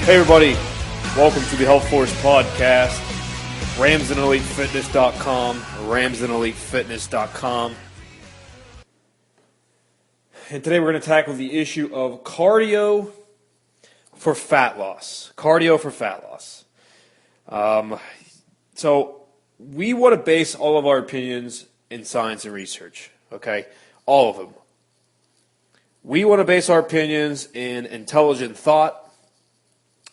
Hey everybody, welcome to the HealthForce podcast, ramsandelitefitness.com, ramsandelitefitness.com. And today we're going to tackle the issue of cardio for fat loss. Cardio for fat loss. So we want to base all of our opinions in science and research, okay? All of them. We want to base our opinions in intelligent thought.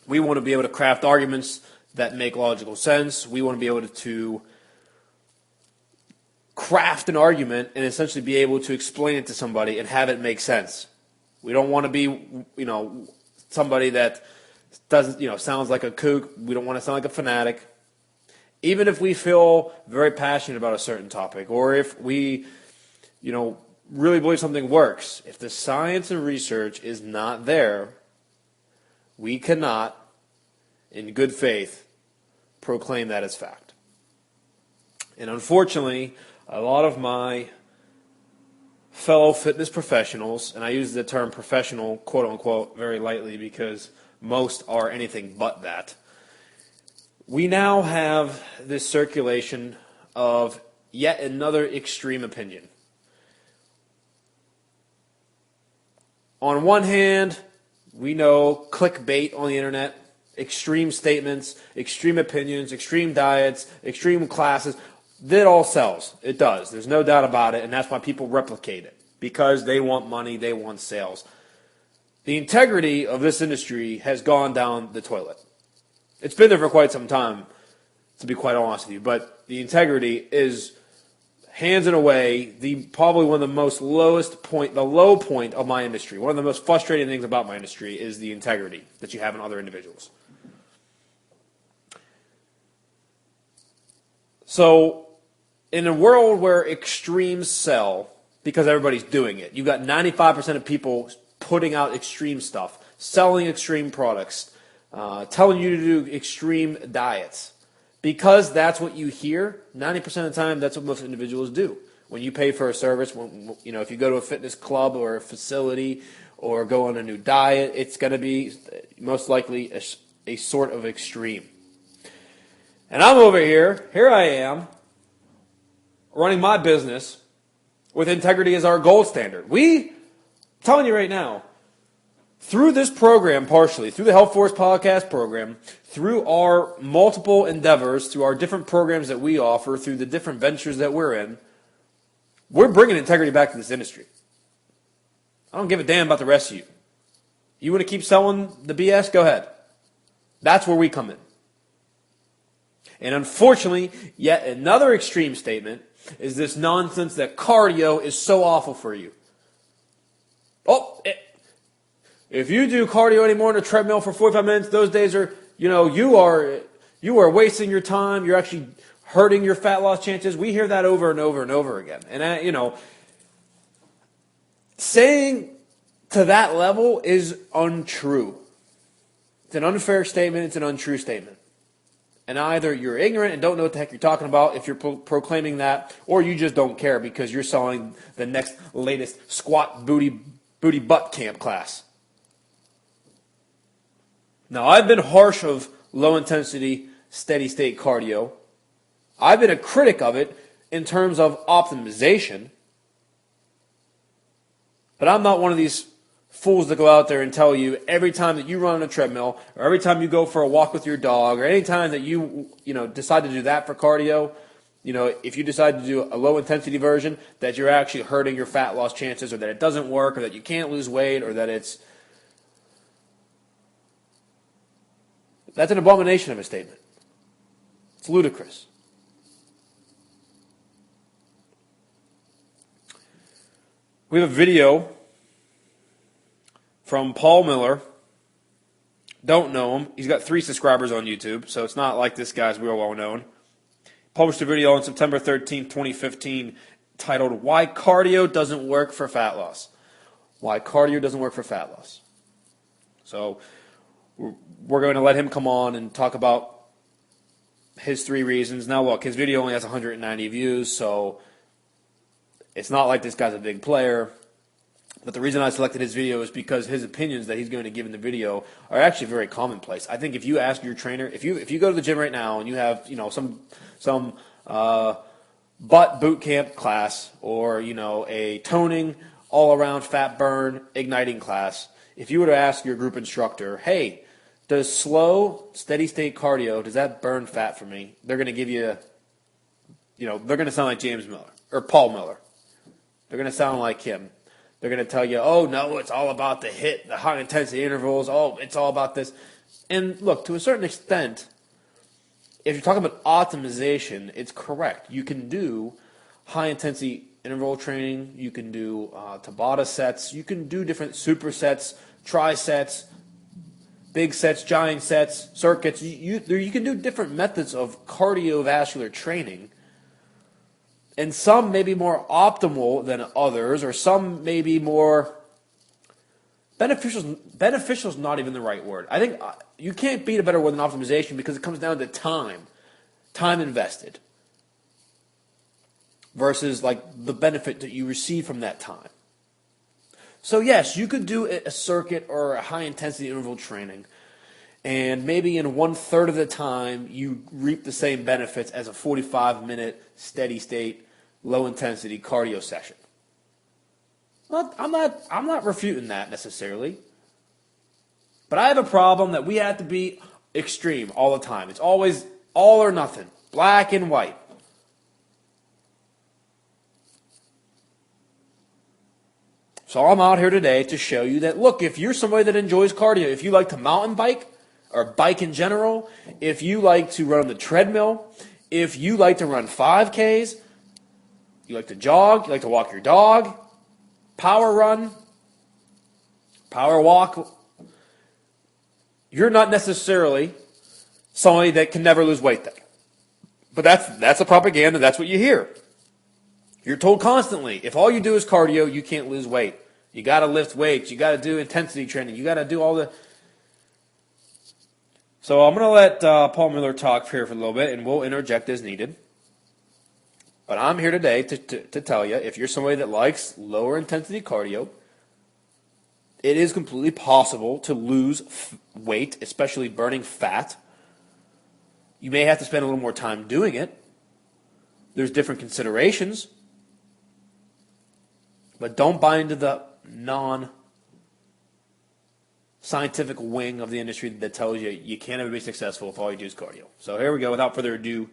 We want to be able to craft arguments that make logical sense. We want to be able to craft an argument and essentially be able to explain it to somebody and have it make sense. We don't want to be, somebody that doesn't, sounds like a kook. We don't want to sound like a fanatic. Even if we feel very passionate about a certain topic, or if we, really believe something works, if the science and research is not there, we cannot, in good faith, proclaim that as fact. And unfortunately, a lot of my fellow fitness professionals, and I use the term professional, quote unquote, very lightly because most are anything but that, we now have this circulation of yet another extreme opinion. On one hand, we know clickbait on the internet, extreme statements, extreme opinions, extreme diets, extreme classes. That all sells. It does. There's no doubt about it, and that's why people replicate it, because they want money, they want sales. The integrity of this industry has gone down the toilet. It's been there for quite some time, to be quite honest with you, but the integrity is hands and away probably one of the most the low point of my industry. One of the most frustrating things about my industry is the integrity that you have in other individuals. So, in a world where extremes sell, because everybody's doing it, you've got 95% of people putting out extreme stuff, selling extreme products, telling you to do extreme diets. Because that's what you hear, 90% of the time, that's what most individuals do. When you pay for a service, if you go to a fitness club or a facility or go on a new diet, it's going to be most likely a sort of extreme. And I'm over here I am, running my business with integrity as our gold standard. I'm telling you right now, through this program, partially, through the HealthForce podcast program, through our multiple endeavors, through our different programs that we offer, through the different ventures that we're in, we're bringing integrity back to this industry. I don't give a damn about the rest of you. You want to keep selling the BS? Go ahead. That's where we come in. And unfortunately, yet another extreme statement is this nonsense that cardio is so awful for you. If you do cardio anymore on a treadmill for 45 minutes, those days are, you are wasting your time. You're actually hurting your fat loss chances. We hear that over and over and over again. And, saying to that level is untrue. It's an unfair statement. It's an untrue statement. And either you're ignorant and don't know what the heck you're talking about if you're proclaiming that, or you just don't care because you're selling the next latest squat booty butt camp class. Now, I've been harsh of low-intensity, steady-state cardio. I've been a critic of it in terms of optimization. But I'm not one of these fools that go out there and tell you every time that you run on a treadmill, or every time you go for a walk with your dog, or any time that you decide to do that for cardio, if you decide to do a low-intensity version, that you're actually hurting your fat loss chances, or that it doesn't work, or that you can't lose weight, or that it's... That's an abomination of a statement. It's ludicrous. We have a video from Paul Miller. Don't know him. He's got 3 subscribers on YouTube, so it's not like this guy's real well known. Published a video on September 13th, 2015, titled, Why Cardio Doesn't Work for Fat Loss. Why cardio doesn't work for fat loss. So we're going to let him come on and talk about his 3 reasons. Now, look, his video only has 190 views, so it's not like this guy's a big player. But the reason I selected his video is because his opinions that he's going to give in the video are actually very commonplace. I think if you ask your trainer, if you go to the gym right now and you have some butt boot camp class or a toning all around fat burn igniting class, if you were to ask your group instructor, hey, does slow steady state cardio, does that burn fat for me? They're going to give you, they're going to sound like James Miller or Paul Miller. They're going to sound like him. They're going to tell you, oh, no, it's all about the HIIT, the high-intensity intervals. Oh, it's all about this. And look, to a certain extent, if you're talking about optimization, it's correct. You can do high-intensity interval training. You can do Tabata sets. You can do different supersets, tri-sets, big sets, giant sets, circuits. You can do different methods of cardiovascular training. And some may be more optimal than others, or some may be more beneficial. Beneficial is not even the right word. I think you can't beat a better word than optimization because it comes down to time invested, versus like the benefit that you receive from that time. So yes, you could do a circuit or a high-intensity interval training, and maybe in 1/3 of the time you reap the same benefits as a 45-minute steady-state, low-intensity cardio session. Well, I'm not refuting that necessarily, but I have a problem that we have to be extreme all the time. It's always all or nothing, black and white. So I'm out here today to show you that, look, if you're somebody that enjoys cardio, if you like to mountain bike or bike in general, if you like to run on the treadmill, if you like to run 5Ks, you like to jog, you like to walk your dog, power run, power walk, you're not necessarily somebody that can never lose weight then. But that's a propaganda, that's what you hear. You're told constantly, if all you do is cardio, you can't lose weight. You got to lift weights, you got to do intensity training, you got to do all the... So I'm going to let Paul Miller talk here for a little bit, and we'll interject as needed. But I'm here today to tell you, if you're somebody that likes lower intensity cardio, it is completely possible to lose weight, especially burning fat. You may have to spend a little more time doing it. There's different considerations. But don't buy into the non-scientific wing of the industry that tells you you can't ever be successful if all you do is cardio. So here we go. Without further ado,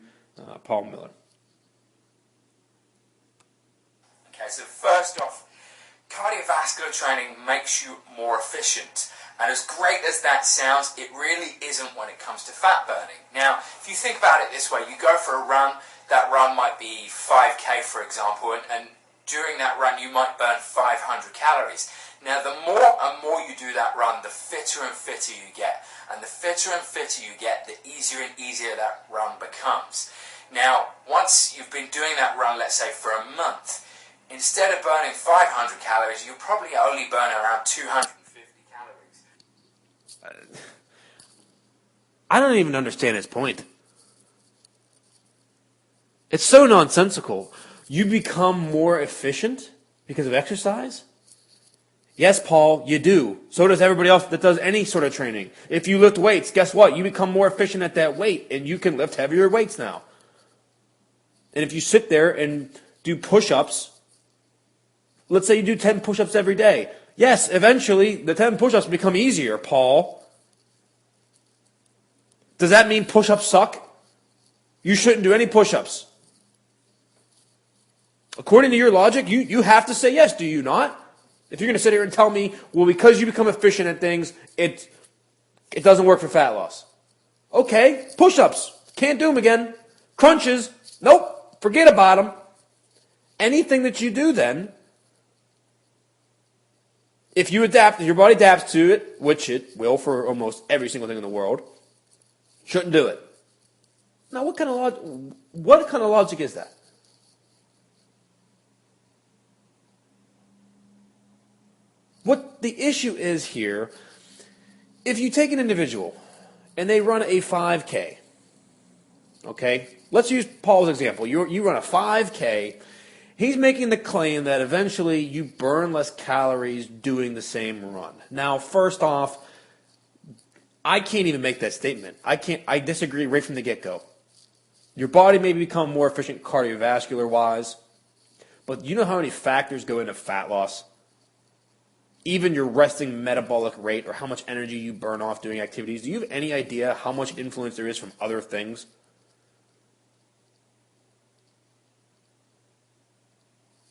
Paul Miller. Okay, so first off, cardiovascular training makes you more efficient. And as great as that sounds, it really isn't when it comes to fat burning. Now, if you think about it this way, you go for a run, that run might be 5K, for example, and during that run you might burn 500 calories. Now, the more and more you do that run, the fitter and fitter you get. And the fitter and fitter you get, the easier and easier that run becomes. Now, once you've been doing that run, let's say for a month, instead of burning 500 calories, you'll probably only burn around 250 calories. I don't even understand his point. It's so nonsensical. You become more efficient because of exercise? Yes, Paul, you do. So does everybody else that does any sort of training. If you lift weights, guess what? You become more efficient at that weight, and you can lift heavier weights now. And if you sit there and do push-ups, let's say you do 10 push-ups every day. Yes, eventually the 10 push-ups become easier, Paul. Does that mean push-ups suck? You shouldn't do any push-ups. According to your logic, you have to say yes, do you not? If you're going to sit here and tell me, well, because you become efficient at things, it doesn't work for fat loss. Okay, push-ups. Can't do them again. Crunches. Nope. Forget about them. Anything that you do then, if you adapt, if your body adapts to it, which it will for almost every single thing in the world, shouldn't do it. Now, what kind of logic is that? What the issue is here, if you take an individual and they run a 5K, okay? Let's use Paul's example. You run a 5K He's making the claim that eventually you burn less calories doing the same run. Now, first off, I can't even make that statement. I disagree right from the get-go. Your body may become more efficient cardiovascular-wise, but you know how many factors go into fat loss? Even your resting metabolic rate or how much energy you burn off doing activities. Do you have any idea how much influence there is from other things?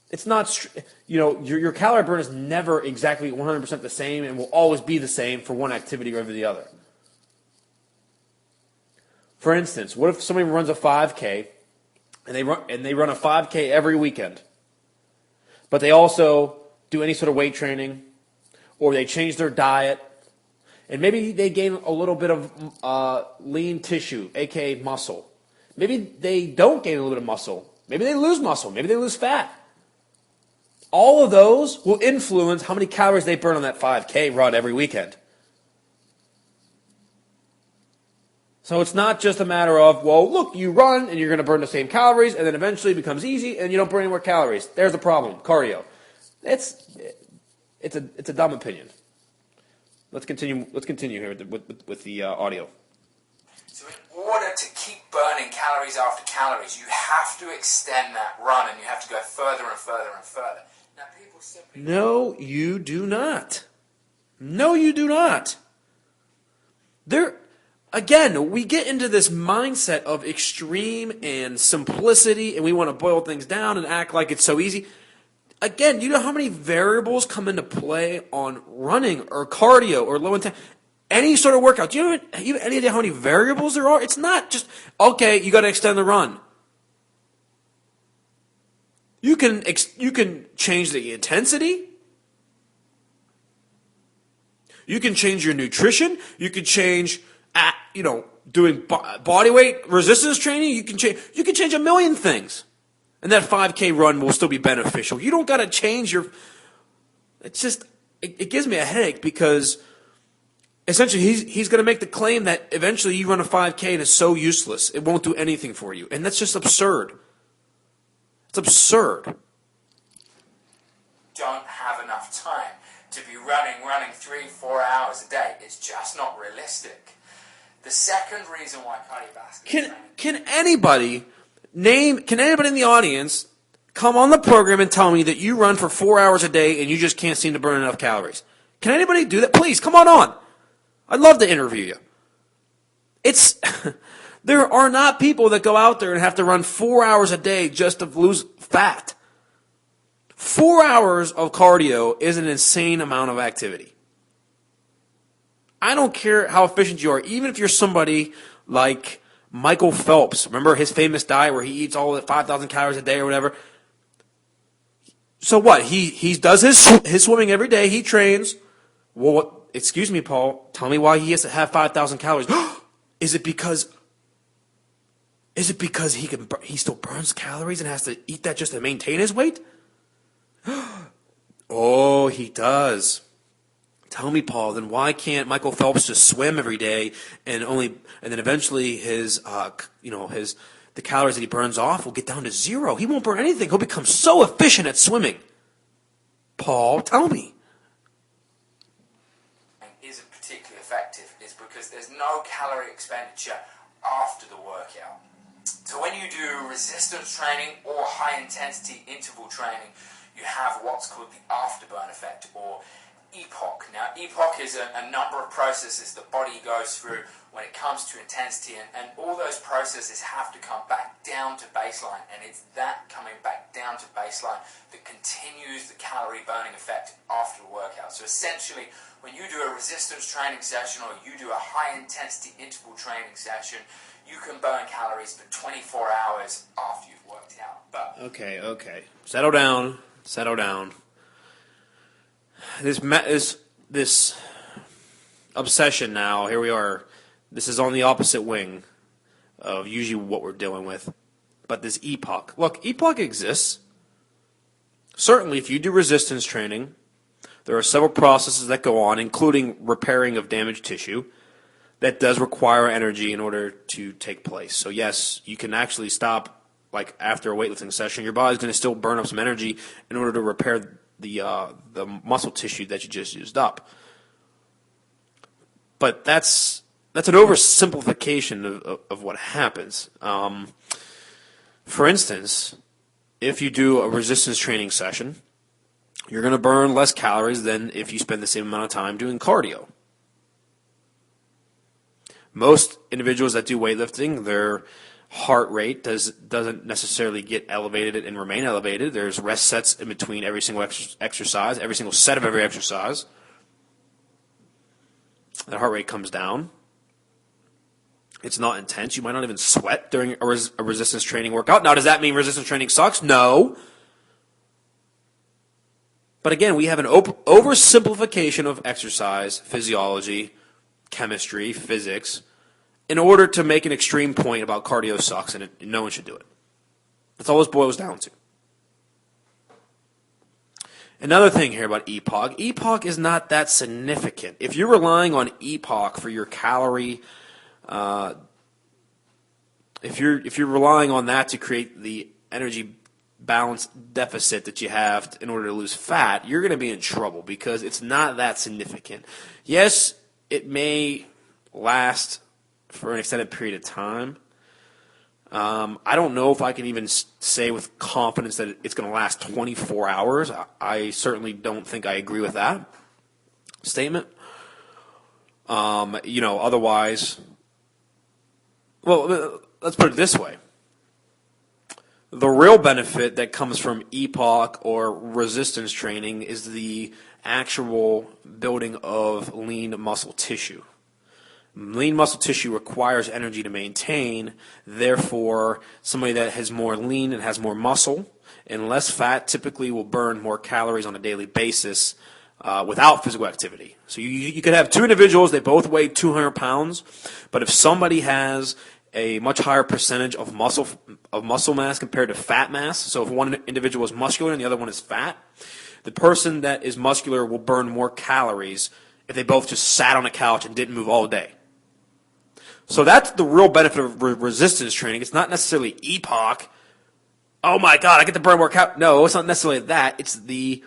It's not, your calorie burn is never exactly 100% the same and will always be the same for one activity over the other. For instance, what if somebody runs a 5K and they run a 5K every weekend, but they also do any sort of weight training, or they change their diet, and maybe they gain a little bit of lean tissue, aka muscle. Maybe they don't gain a little bit of muscle. Maybe they lose muscle. Maybe they lose fat. All of those will influence how many calories they burn on that 5K run every weekend. So it's not just a matter of, well, look, you run and you're going to burn the same calories, and then eventually it becomes easy and you don't burn any more calories. There's the problem, cardio. It's a dumb opinion. Let's continue here with the audio. So in order to keep burning calories after calories, you have to extend that run and you have to go further and further and further. Now people simply... No, you do not. No, you do not. Again, we get into this mindset of extreme and simplicity, and we want to boil things down and act like it's so easy. Again, you know how many variables come into play on running or cardio or low intent, any sort of workout? Do you have any idea how many variables there are? It's not just, okay, you got to extend the run. You can change the intensity. You can change your nutrition. You can change, doing body weight resistance training. You can change a million things. And that 5K run will still be beneficial. You don't got to change your... It gives me a headache because essentially he's going to make the claim that eventually you run a 5K and it's so useless. It won't do anything for you. And that's just absurd. It's absurd. Don't have enough time to be running 3-4 hours a day. It's just not realistic. The second reason why cardiovascular... Can anybody in the audience come on the program and tell me that you run for 4 hours a day and you just can't seem to burn enough calories? Can anybody do that? Please, come on. I'd love to interview you. There are not people that go out there and have to run 4 hours a day just to lose fat. 4 hours of cardio is an insane amount of activity. I don't care how efficient you are, even if you're somebody like Michael Phelps. Remember his famous diet where he eats all the 5,000 calories a day or whatever? So what? He does his swimming every day. He trains. Well, excuse me, Paul. Tell me why he has to have 5,000 calories. Is it because he still burns calories and has to eat that just to maintain his weight? Oh, he does. Tell me, Paul, then why can't Michael Phelps just swim every day and then eventually the calories that he burns off will get down to zero? He won't burn anything. He'll become so efficient at swimming. Paul, tell me. Isn't particularly effective is because there's no calorie expenditure after the workout. So when you do resistance training or high intensity interval training, you have what's called the afterburn effect, or EPOC. Now, EPOC is a number of processes the body goes through when it comes to intensity, and all those processes have to come back down to baseline, and it's that coming back down to baseline that continues the calorie burning effect after the workout. So essentially, when you do a resistance training session or you do a high intensity interval training session, you can burn calories for 24 hours after you've worked out. But Okay. Settle down. This obsession now, here we are. This is on the opposite wing of usually what we're dealing with. But this EPOC. Look, EPOC exists. Certainly, if you do resistance training, there are several processes that go on, including repairing of damaged tissue, that does require energy in order to take place. So yes, you can actually stop like after a weightlifting session, your body's going to still burn up some energy in order to repair the muscle tissue that you just used up. But that's an oversimplification of what happens. For instance, if you do a resistance training session, you're going to burn less calories than if you spend the same amount of time doing cardio. Most individuals that do weightlifting, their heart rate doesn't necessarily get elevated and remain elevated. There's rest sets in between every single exercise, every single set of every exercise. The heart rate comes down. It's not intense. You might not even sweat during a resistance training workout. Now, does that mean resistance training sucks? No. But again, we have an oversimplification of exercise, physiology, chemistry, physics, in order to make an extreme point about cardio sucks and no one should do it. That's all this boils down to. Another thing here about EPOC. EPOC is not that significant. If you're relying on EPOC for your calorie, if you're relying on that to create the energy balance deficit that you have in order to lose fat, you're going to be in trouble because it's not that significant. Yes, it may last for an extended period of time. I don't know if I can even say with confidence that it's going to last 24 hours. I certainly don't think I agree with that statement. Otherwise, well, let's put it this way. The real benefit that comes from EPOC or resistance training is the actual building of lean muscle tissue. Lean muscle tissue requires energy to maintain. Therefore, somebody that has more lean and has more muscle and less fat typically will burn more calories on a daily basis without physical activity. So you could have two individuals, they both weigh 200 pounds, but if somebody has a much higher percentage of muscle mass compared to fat mass, so if one individual is muscular and the other one is fat, the person that is muscular will burn more calories if they both just sat on a couch and didn't move all day. So that's the real benefit of resistance training. It's not necessarily EPOC. Oh my God, I get to burn more calories. No, it's not necessarily that. It's the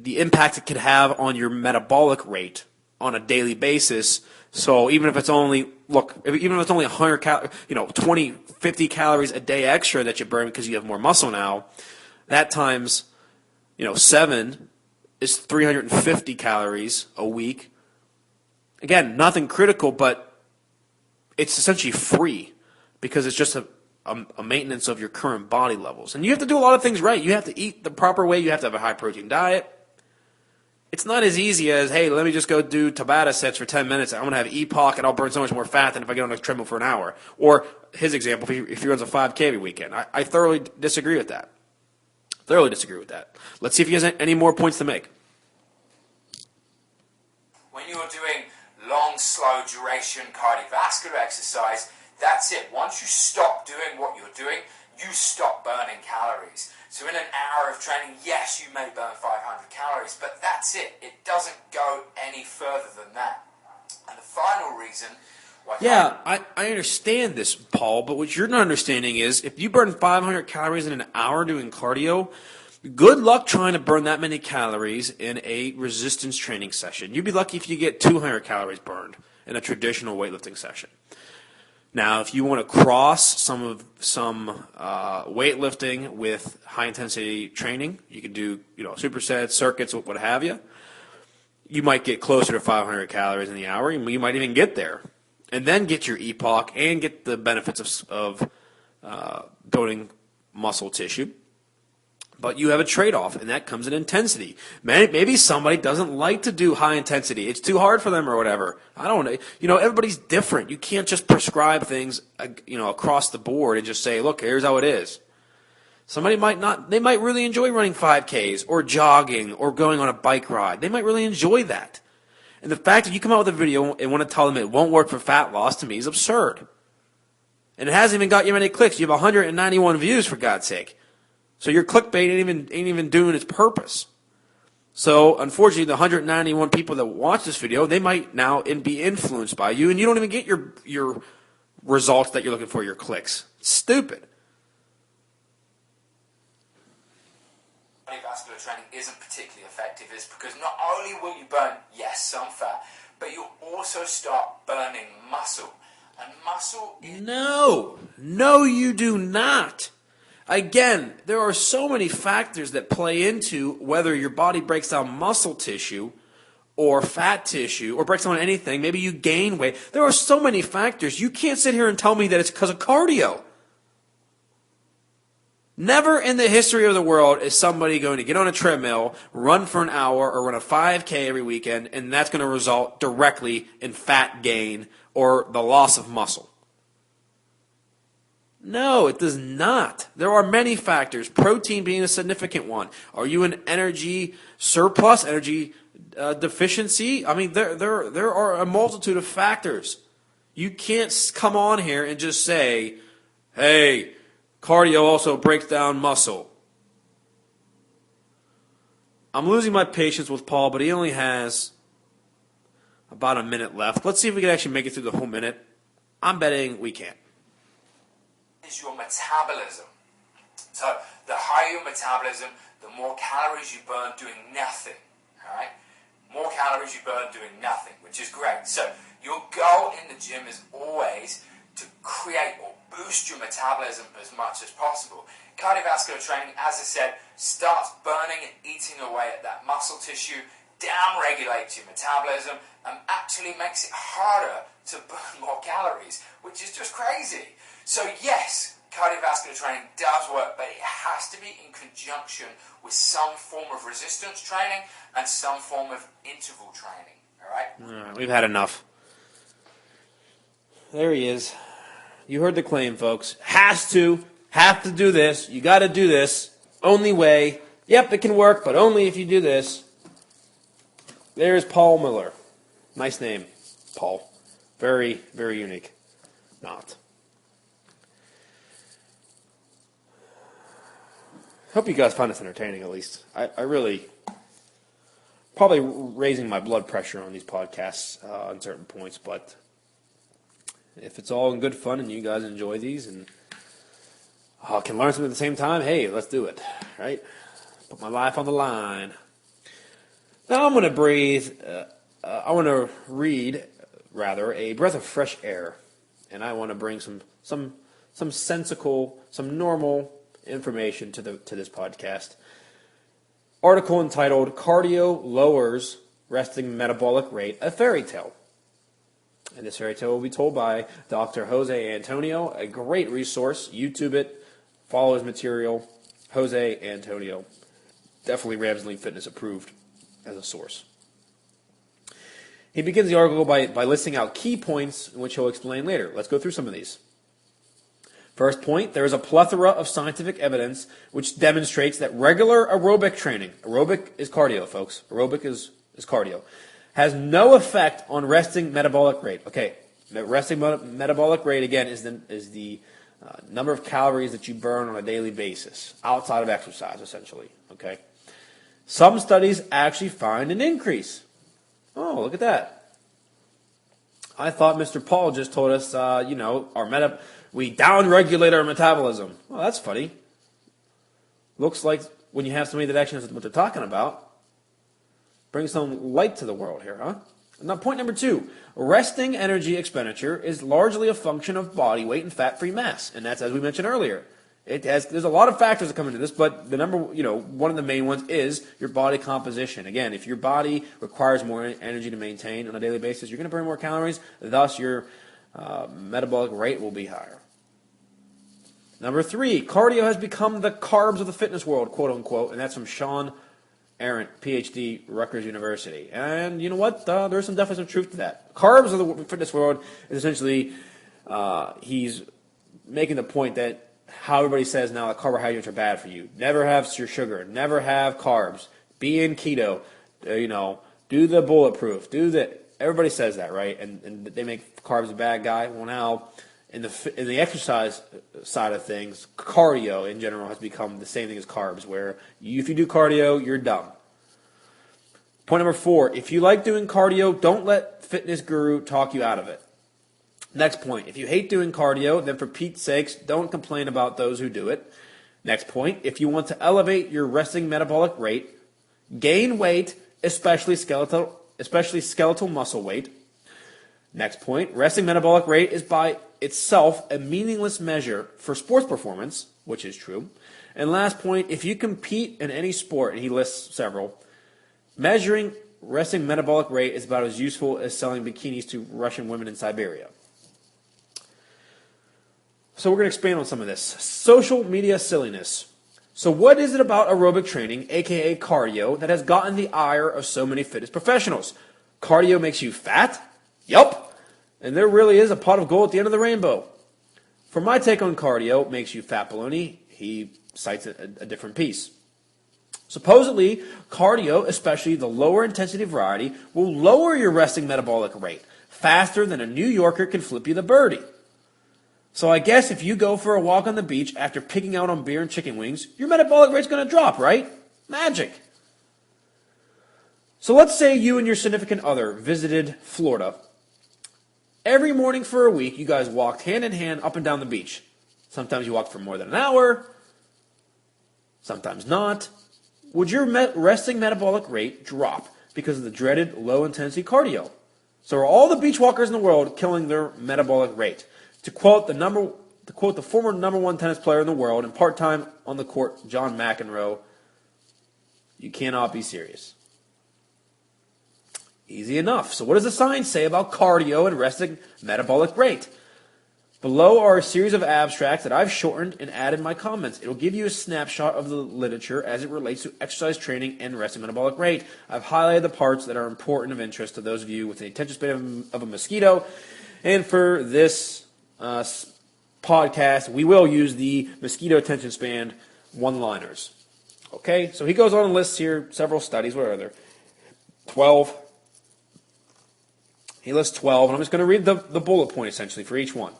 impact it could have on your metabolic rate on a daily basis. So even if it's only 100 20, 50 calories a day extra that you burn because you have more muscle now, that times 7 is 350 calories a week. Again, nothing critical, but it's essentially free because it's just a maintenance of your current body levels. And you have to do a lot of things right. You have to eat the proper way. You have to have a high-protein diet. It's not as easy as, hey, let me just go do Tabata sets for 10 minutes. I'm going to have EPOC, and I'll burn so much more fat than if I get on a treadmill for an hour. Or his example, if he runs a 5K every weekend. I thoroughly disagree with that. Let's see if he has any more points to make. When you're doing long, slow duration cardiovascular exercise, that's it. Once you stop doing what you're doing, you stop burning calories. So in an hour of training, yes, you may burn 500 calories, but that's it. It doesn't go any further than that. And the final reason why... Yeah, I understand this, Paul, but what you're not understanding is if you burn 500 calories in an hour doing cardio, good luck trying to burn that many calories in a resistance training session. You'd be lucky if you get 200 calories burned in a traditional weightlifting session. Now, if you want to cross some weightlifting with high-intensity training, you can do supersets, circuits, what have you. You might get closer to 500 calories in the hour. You might even get there, and then get your EPOC and get the benefits of building muscle tissue. But you have a trade-off, and that comes in intensity. Maybe somebody doesn't like to do high intensity. It's too hard for them or whatever. I don't know. Everybody's different. You can't just prescribe things, across the board and just say, look, here's how it is. Somebody might not. They might really enjoy running 5Ks or jogging or going on a bike ride. They might really enjoy that. And the fact that you come out with a video and want to tell them it won't work for fat loss, to me, is absurd. And it hasn't even got you many clicks. You have 191 views, for God's sake. So your clickbait ain't even doing its purpose. So unfortunately, the 191 people that watch this video, they might now be influenced by you, and you don't even get your results that you're looking for, your clicks. Stupid. Cardiovascular training isn't particularly effective is because not only will you burn, yes, some fat, but you'll also start burning muscle. And muscle is... No, you do not. Again, there are so many factors that play into whether your body breaks down muscle tissue or fat tissue or breaks down anything. Maybe you gain weight. There are so many factors. You can't sit here and tell me that it's because of cardio. Never in the history of the world is somebody going to get on a treadmill, run for an hour, or run a 5K every weekend, and that's going to result directly in fat gain or the loss of muscle. No, it does not. There are many factors, protein being a significant one. Are you in energy surplus, energy deficiency? I mean, there are a multitude of factors. You can't come on here and just say, hey, cardio also breaks down muscle. I'm losing my patience with Paul, but he only has about a minute left. Let's see if we can actually make it through the whole minute. I'm betting we can't. Is your metabolism. So the higher your metabolism, the more calories you burn doing nothing. All right? More calories you burn doing nothing, which is great. So your goal in the gym is always to create or boost your metabolism as much as possible. Cardiovascular training, as I said, starts burning and eating away at that muscle tissue, down-regulates your metabolism, and actually makes it harder to burn more calories, which is just crazy. So yes, cardiovascular training does work, but it has to be in conjunction with some form of resistance training and some form of interval training. All right? We've had enough. There he is. You heard the claim, folks. Have to do this. You got to do this. Only way. Yep, it can work, but only if you do this. There's Paul Miller. Nice name, Paul. Very, very unique. Not. Hope you guys find this entertaining, at least. I really, probably raising my blood pressure on these podcasts on certain points, but if it's all in good fun and you guys enjoy these and can learn something at the same time, hey, let's do it, right? Put my life on the line. Now I'm going to read a breath of fresh air, and I want to bring some sensical, some normal information to this podcast. Article entitled "Cardio Lowers Resting Metabolic Rate: A Fairy Tale." And this fairy tale will be told by Dr. Jose Antonio, a great resource. YouTube it, follow his material. Jose Antonio, definitely Rams Lean Fitness approved as a source. He begins the article by listing out key points, which he'll explain later. Let's go through some of these. First point, there is a plethora of scientific evidence which demonstrates that regular aerobic training, aerobic is cardio, folks, aerobic is cardio, has no effect on resting metabolic rate. Okay, resting metabolic rate, again, is the number of calories that you burn on a daily basis, outside of exercise, essentially. Okay, some studies actually find an increase. Oh, look at that. I thought Mr. Paul just told us, we down-regulate our metabolism. Well, that's funny. Looks like when you have somebody that actually knows what they're talking about, bring some light to the world here, huh? Now, point number 2, resting energy expenditure is largely a function of body weight and fat-free mass, and that's as we mentioned earlier. There's a lot of factors that come into this, but the one of the main ones is your body composition. Again, if your body requires more energy to maintain on a daily basis, you're going to burn more calories, thus your metabolic rate will be higher. Number 3, cardio has become the carbs of the fitness world, quote unquote, and that's from Sean Arendt, PhD, Rutgers University. And you know what? There's definitely some truth to that. Carbs of the fitness world is essentially, he's making the point that how everybody says now that carbohydrates are bad for you. Never have your sugar. Never have carbs. Be in keto. Do the bulletproof. Everybody says that, right? And they make carbs a bad guy. Well, now in the exercise side of things, cardio in general has become the same thing as carbs, where if you do cardio, you're dumb. Point number 4, if you like doing cardio, don't let fitness guru talk you out of it. Next point, if you hate doing cardio, then for Pete's sakes, don't complain about those who do it. Next point, if you want to elevate your resting metabolic rate, gain weight, especially skeletal muscle weight. Next point, resting metabolic rate is by itself a meaningless measure for sports performance, which is true. And last point, if you compete in any sport, and he lists several, measuring resting metabolic rate is about as useful as selling bikinis to Russian women in Siberia. So we're going to expand on some of this. Social media silliness. So what is it about aerobic training, aka cardio, that has gotten the ire of so many fitness professionals? Cardio makes you fat? Yup. And there really is a pot of gold at the end of the rainbow. For my take on cardio, makes you fat baloney, he cites a different piece. Supposedly, cardio, especially the lower intensity variety, will lower your resting metabolic rate faster than a New Yorker can flip you the birdie. So I guess if you go for a walk on the beach after picking out on beer and chicken wings, your metabolic rate's going to drop, right? Magic. So let's say you and your significant other visited Florida. Every morning for a week, you guys walked hand in hand up and down the beach. Sometimes you walked for more than an hour, sometimes not. Would your resting metabolic rate drop because of the dreaded low-intensity cardio? So are all the beach walkers in the world killing their metabolic rate? To quote the former number one tennis player in the world and part-time on the court, John McEnroe, you cannot be serious. Easy enough. So what does the science say about cardio and resting metabolic rate? Below are a series of abstracts that I've shortened and added my comments. It'll give you a snapshot of the literature as it relates to exercise training and resting metabolic rate. I've highlighted the parts that are important of interest to those of you with the attention span of a mosquito. And for this podcast, we will use the mosquito attention span one-liners. Okay, so he goes on and lists here several studies. What are there? 12. He lists 12, and I'm just going to read the bullet point essentially for each one.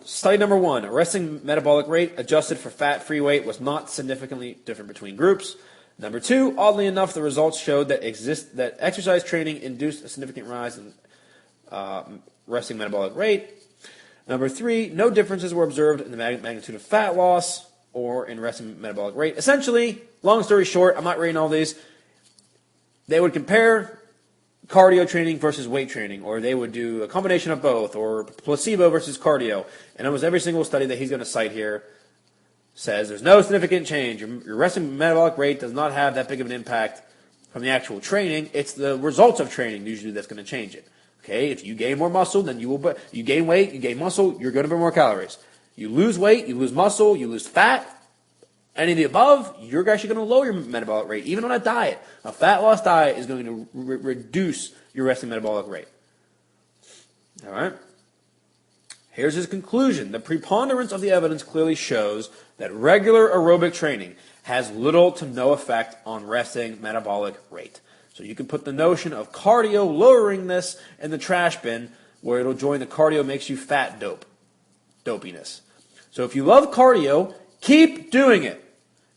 Study number one, resting metabolic rate adjusted for fat-free weight was not significantly different between groups. Number two, oddly enough, the results showed that exercise training induced a significant rise in resting metabolic rate. Number three, no differences were observed in the magnitude of fat loss or in resting metabolic rate. Essentially, long story short, I'm not reading all these, they would compare cardio training versus weight training, or they would do a combination of both, or placebo versus cardio. And almost every single study that he's going to cite here says there's no significant change. Your resting metabolic rate does not have that big of an impact from the actual training. It's the results of training usually that's going to change it. Okay, if you gain more muscle, then you gain weight, you gain muscle, you're going to burn more calories. You lose weight, you lose muscle, you lose fat, any of the above, you're actually going to lower your metabolic rate, even on a diet. A fat loss diet is going to reduce your resting metabolic rate. All right? Here's his conclusion. The preponderance of the evidence clearly shows that regular aerobic training has little to no effect on resting metabolic rate. So you can put the notion of cardio lowering this in the trash bin where it'll join the cardio makes you fat dopiness. So if you love cardio, keep doing it.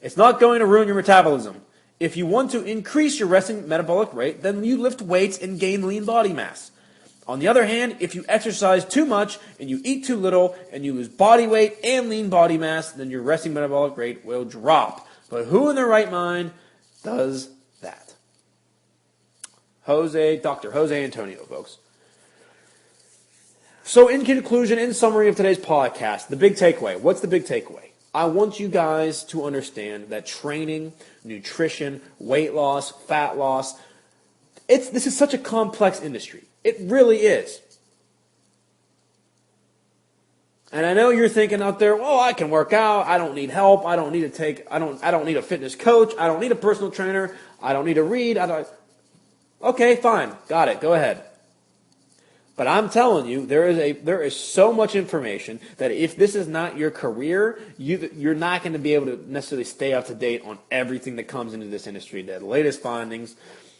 It's not going to ruin your metabolism. If you want to increase your resting metabolic rate, then you lift weights and gain lean body mass. On the other hand, if you exercise too much and you eat too little and you lose body weight and lean body mass, then your resting metabolic rate will drop. But who in their right mind does that? Dr. Jose Antonio, folks. So in conclusion, in summary of today's podcast, the big takeaway. What's the big takeaway? I want you guys to understand that training, nutrition, weight loss, fat loss, this is such a complex industry. It really is. And I know you're thinking out there, well, I can work out, I don't need help, I don't need a fitness coach, I don't need a personal trainer, I don't need to read, Okay, fine, got it, go ahead. But I'm telling you, there is so much information that if this is not your career, you're not going to be able to necessarily stay up to date on everything that comes into this industry, the latest findings,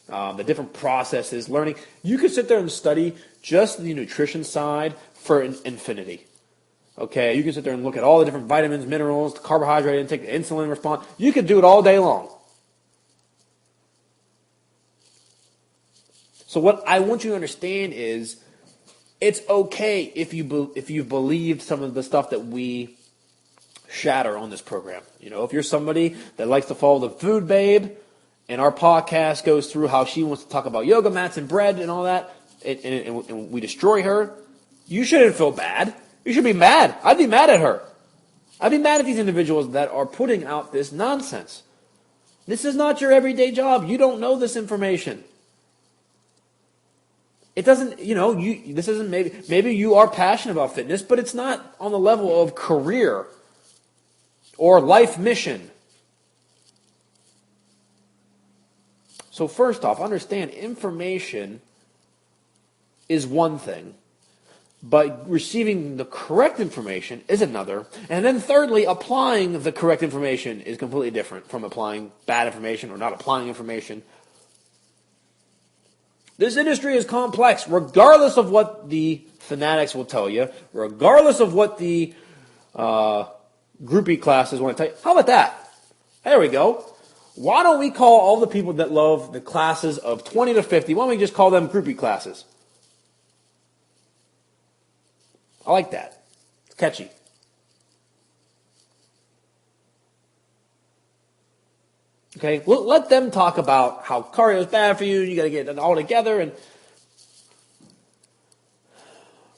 the different processes, learning. You could sit there and study just the nutrition side for infinity. Okay, you can sit there and look at all the different vitamins, minerals, the carbohydrate intake, the insulin response. You could do it all day long. So what I want you to understand is It's okay if you've believed some of the stuff that we shatter on this program. If you're somebody that likes to follow the food babe, and our podcast goes through how she wants to talk about yoga mats and bread and all that, and we destroy her, you shouldn't feel bad. You should be mad. I'd be mad at her. I'd be mad at these individuals that are putting out this nonsense. This is not your everyday job. You don't know this information. It doesn't, this isn't maybe you are passionate about fitness, but it's not on the level of career or life mission. So first off, understand information is one thing, but receiving the correct information is another. And then thirdly, applying the correct information is completely different from applying bad information or not applying information. This industry is complex, regardless of what the fanatics will tell you, regardless of what the groupie classes want to tell you. How about that? There we go. Why don't we call all the people that love the classes of 20 to 50, why don't we just call them groupie classes? I like that. It's catchy. Okay, let them talk about how cardio is bad for you, and you got to get it all together, and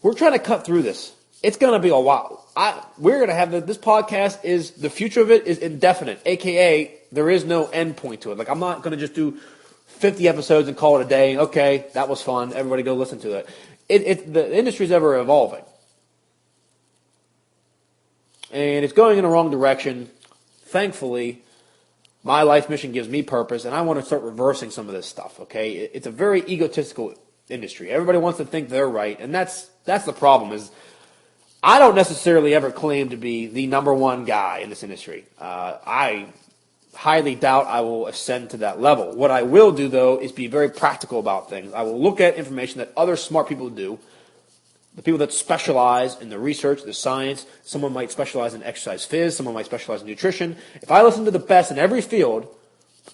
we're trying to cut through this. It's going to be a while. We're going to have this podcast is the future of it is indefinite, aka there is no end point to it. Like I'm not going to just do 50 episodes and call it a day. Okay, that was fun. Everybody go listen to it. The industry's ever evolving, and it's going in the wrong direction. Thankfully, my life mission gives me purpose, and I want to start reversing some of this stuff, okay? It's a very egotistical industry. Everybody wants to think they're right, and that's the problem is I don't necessarily ever claim to be the number one guy in this industry. I highly doubt I will ascend to that level. What I will do, though, is be very practical about things. I will look at information that other smart people do, the people that specialize in the research, the science. Someone might specialize in exercise phys, someone might specialize in nutrition. If I listen to the best in every field,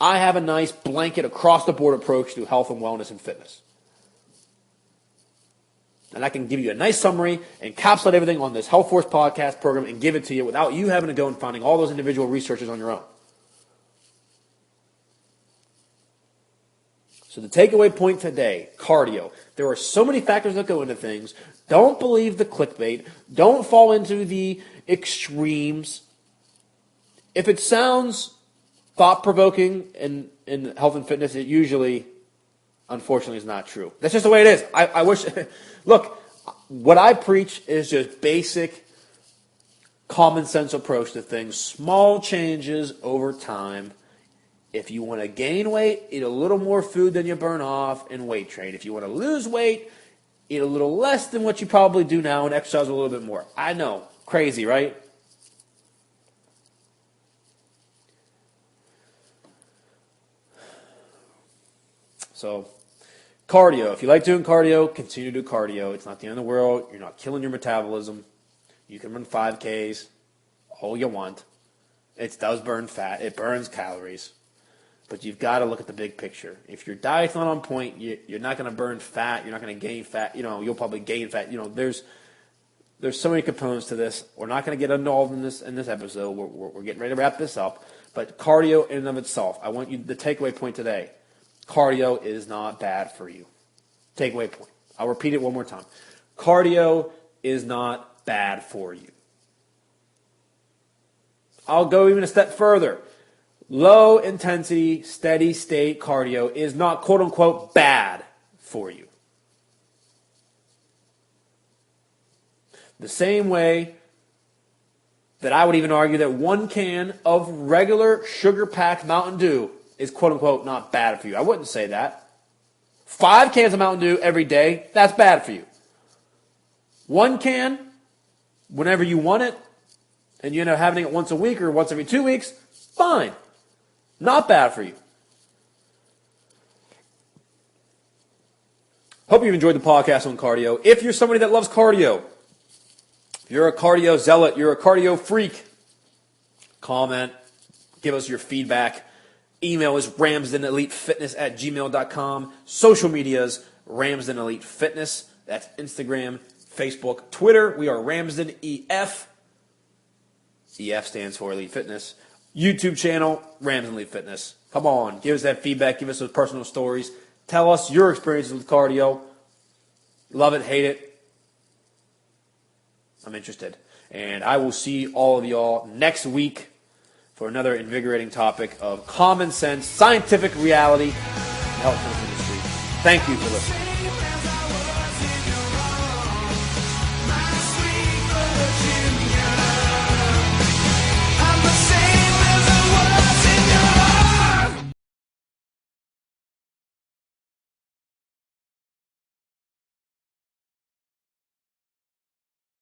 I have a nice blanket across-the-board approach to health and wellness and fitness. And I can give you a nice summary, encapsulate everything on this HealthForce podcast program, and give it to you without you having to go and finding all those individual researchers on your own. So the takeaway point today, cardio. There are so many factors that go into things. Don't believe the clickbait. Don't fall into the extremes. If it sounds thought-provoking in health and fitness, it usually, unfortunately, is not true. That's just the way it is. I wish, look, what I preach is just basic common sense approach to things. Small changes over time. If you want to gain weight, eat a little more food than you burn off and weight train. If you want to lose weight, eat a little less than what you probably do now and exercise a little bit more. I know, crazy, right? So, cardio. If you like doing cardio, continue to do cardio. It's not the end of the world. You're not killing your metabolism. You can run 5Ks all you want. It does burn fat. It burns calories. But you've got to look at the big picture. If your diet's not on point, you're not going to burn fat. You're not going to gain fat. You'll probably gain fat. There's so many components to this. We're not going to get involved in this episode. We're getting ready to wrap this up. But cardio in and of itself, I want you the takeaway point today. Cardio is not bad for you. Takeaway point. I'll repeat it one more time. Cardio is not bad for you. I'll go even a step further. Low intensity, steady state cardio is not quote unquote bad for you. The same way that I would even argue that 1 can of regular sugar-packed Mountain Dew is quote unquote not bad for you. I wouldn't say that. 5 cans of Mountain Dew every day, that's bad for you. 1 can, whenever you want it, and you end up having it once a week or once every 2 weeks, fine. Not bad for you. Hope you've enjoyed the podcast on cardio. If you're somebody that loves cardio, if you're a cardio zealot, you're a cardio freak, comment, give us your feedback. Email is ramsdenelitefitness@gmail.com. Social medias, Ramsden Elite Fitness. That's Instagram, Facebook, Twitter. We are Ramsden EF. EF stands for Elite Fitness. YouTube channel, Ramsden Elite Fitness. Come on, give us that feedback. Give us those personal stories. Tell us your experiences with cardio. Love it, hate it. I'm interested. And I will see all of y'all next week for another invigorating topic of common sense, scientific reality, in the health industry. Thank you for listening.